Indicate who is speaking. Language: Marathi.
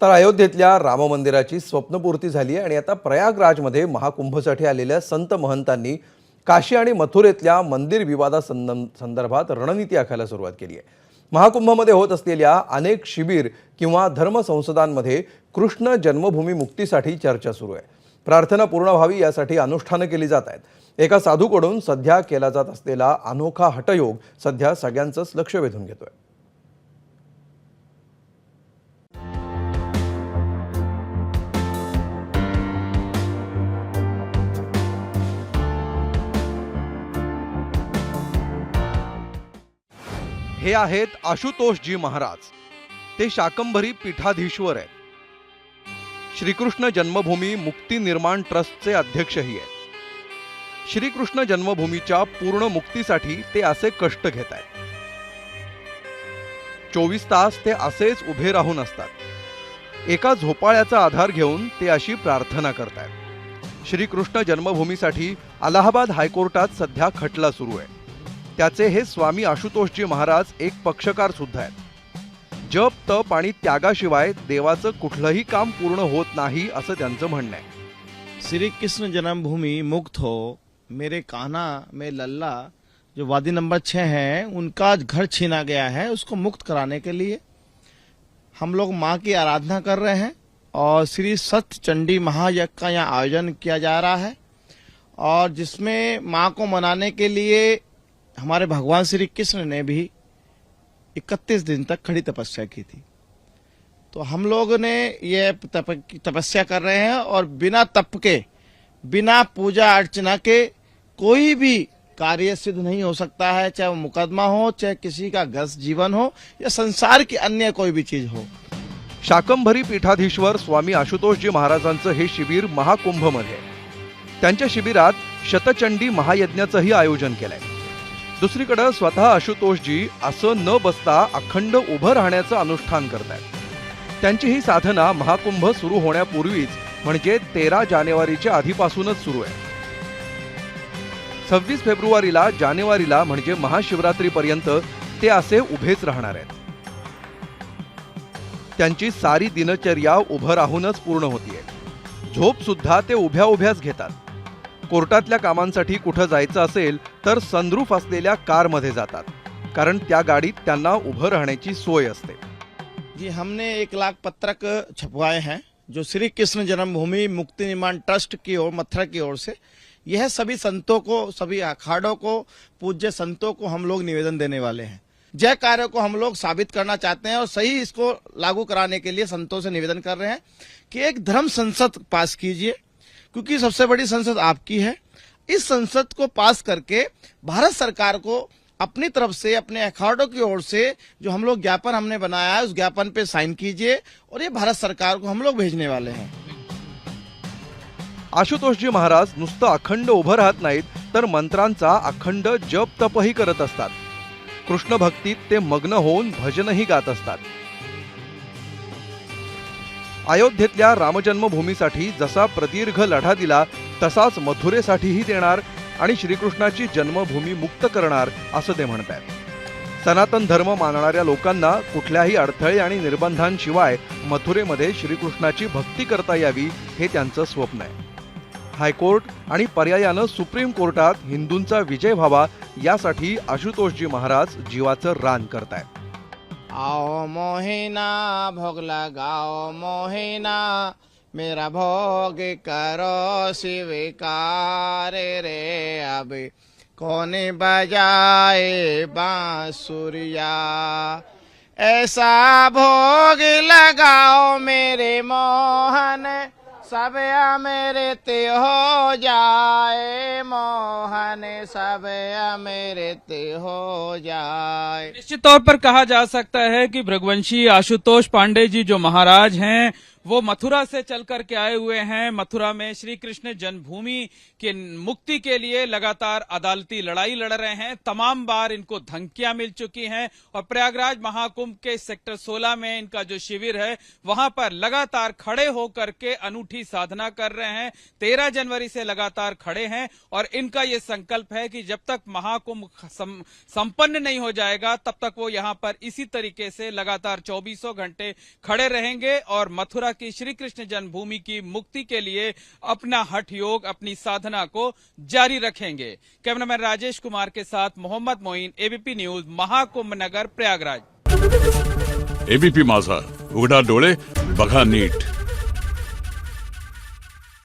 Speaker 1: तर अयोध्येतल्या राम मंदिराची स्वप्नपूर्ती झाली आहे आणि आता प्रयागराजमध्ये महाकुंभसाठी आलेल्या संत महंतांनी काशी आणि मथुरेतल्या मंदिर विवादासंदर्भात रणनीती आखायला सुरुवात केली आहे। महाकुंभमध्ये होत असलेल्या अनेक शिबिर किंवा धर्मसंसदांमध्ये कृष्ण जन्मभूमी मुक्तीसाठी चर्चा सुरू आहे। प्रार्थना पूर्ण व्हावी यासाठी अनुष्ठानं केली जात आहेत। एका साधूकडून सध्या केला जात असलेला अनोखा हठयोग सध्या सगळ्यांचंच लक्ष वेधून घेतोय। हे आहेत आशुतोषजी महाराज। ते शाकंभरी पीठाधीश्वर आहेत। श्रीकृष्ण जन्मभूमी मुक्ती निर्माण ट्रस्टचे अध्यक्षही आहेत। श्रीकृष्ण जन्मभूमीच्या पूर्ण मुक्तीसाठी ते असे कष्ट घेत आहेत। 24 तास ते असेच उभे राहून असतात। एका झोपाळ्याचा आधार घेऊन ते अशी प्रार्थना करतात। श्रीकृष्ण जन्मभूमीसाठी अलाहाबाद हायकोर्टात सध्या खटला सुरू आहे। त्याचे हे स्वामी आशुतोषजी महाराज एक पक्षकार सुद्धा आहेत। जप तप आणि त्यागाशिवाय देवाचं कुठलंही काम पूर्ण होत नाही असं त्यांचं म्हणणं आहे।
Speaker 2: श्री कृष्ण जन्मभूमि मुक्त हो, मेरे कान्हा में लल्ला जो वादी नंबर 6 है उनका घर छीना गया है, उसको मुक्त कराने के लिए हम लोग माँ की आराधना कर रहे हैं और श्री सत्य चंडी महायज्ञ का यहाँ आयोजन किया जा रहा है और जिसमें माँ को मनाने के लिए हमारे भगवान श्री कृष्ण ने भी 31 दिन तक खड़ी तपस्या की थी। तो हम लोग ने ये तपस्या कर रहे हैं और बिना तप के, बिना पूजा अर्चना के कोई भी कार्य सिद्ध नहीं हो सकता है, चाहे वो मुकदमा हो, चाहे किसी का ग्रस्त जीवन हो या संसार की अन्य कोई भी चीज हो।
Speaker 1: शाकंभरी पीठाधीश्वर स्वामी आशुतोषजी महाराजांचं हे शिबिर महाकुंभमध्ये आहे। त्यांच्या शिबिरात शतचंडी महायज्ञाचंही आयोजन केलंय। दुसरीकडे स्वतः आशुतोषजी असं न बसता अखंड उभं राहण्याचं अनुष्ठान करतायत। त्यांची ही साधना महाकुंभ सुरू होण्यापूर्वीच म्हणजे 13 जानेवारीच्या आधीपासूनच सुरू आहे। 26 फेब्रुवारीला जानेवारीला म्हणजे महाशिवरात्रीपर्यंत ते असे उभेच राहणार आहेत। त्यांची सारी दिनचर्या उभं राहूनच पूर्ण होतीये। झोप सुद्धा ते उभ्या उभ्याच घेतात। कोर्टातल्या कामांसाठी कुठं जायचं असेल तर सनरूफ असलेल्या कारमध्ये जातात, कारण त्या गाडीत त्यांना उभं राहण्याची सोय असते।
Speaker 2: जी, हमने 1 लाख पत्रक छपवाए हैं जो श्री कृष्ण जन्मभूमि मुक्ति निर्माण ट्रस्ट की ओर, मथुरा की ओर से। यह सभी संतों को, सभी अखाड़ों को, पूज्य संतों को हम लोग निवेदन देने वाले हैं। जय कार्य को हम लोग साबित करना चाहते हैं और सही इसको लागू कराने के लिए संतों से निवेदन कर रहे हैं कि एक धर्म संसद पास कीजिए, क्योंकि सबसे बड़ी संसद आपकी है। इस संसद को पास करके भारत सरकार को अपनी तरफ से, अपने अखाड़ों की ओर से जो हम लोग ज्ञापन हमने बनाया है उस ज्ञापन पे साइन कीजिए और ये भारत सरकार को हम लोग भेजने वाले हैं।
Speaker 1: आशुतोषजी महाराज नुसतं अखंड उभं राहत नाहीत, तर मंत्रांचा अखंड जप तपही करत असतात। कृष्ण भक्तीत ते मग्न होऊन भजनही गात असतात। अयोध्येतल्या रामजन्मभूमीसाठी जसा प्रदीर्घ लढा दिला तसाच मथुरेसाठीही देणार आणि श्रीकृष्णाची जन्मभूमी मुक्त करणार असं ते म्हणतात। सनातन धर्म मानणाऱ्या लोकांना कुठल्याही अडथळे आणि निर्बंधांशिवाय मथुरेमध्ये श्रीकृष्णाची भक्ती करता यावी हे त्यांचं स्वप्न आहे। हायकोर्ट आणि पर्यायानं सुप्रीम कोर्टात हिंदूंचा विजय व्हावा यासाठी आशुतोषजी महाराज जीवाचं रान करतायत।
Speaker 2: आओ मोहिना भोग लगाओ मोहिना, मेरा भोग करो स्वीकार रे। अब कौन बजाए बांसुरिया, ऐसा भोग लगाओ मेरे मोहन, सब अमृत हो जाए मोहन, सब अमृत हो जाए।
Speaker 3: निश्चित तौर पर कहा जा सकता है कि भृगवंशी आशुतोष पांडे जी जो महाराज हैं वो मथुरा से चल करके आए हुए हैं। मथुरा में श्री कृष्ण जन्मभूमि के मुक्ति के लिए लगातार अदालती लड़ाई लड़ रहे हैं। तमाम बार इनको धमकियां मिल चुकी हैं और प्रयागराज महाकुंभ के सेक्टर 16 में इनका जो शिविर है वहां पर लगातार खड़े होकर के अनूठी साधना कर रहे हैं। 13 जनवरी से लगातार खड़े हैं और इनका ये संकल्प है कि जब तक महाकुंभ संपन्न नहीं हो जाएगा तब तक वो यहां पर इसी तरीके से लगातार 24 घंटे खड़े रहेंगे और मथुरा की श्री कृष्ण जन्मभूमि की मुक्ति के लिए अपना हठ योग, अपनी साधना को जारी रखेंगे। कैमरामैन राजेश कुमार के साथ मोहम्मद मोइन, एबीपी न्यूज, महाकुंभ नगर, प्रयागराज।
Speaker 4: एबीपी माझा, उघडा डोळे बघा नीट।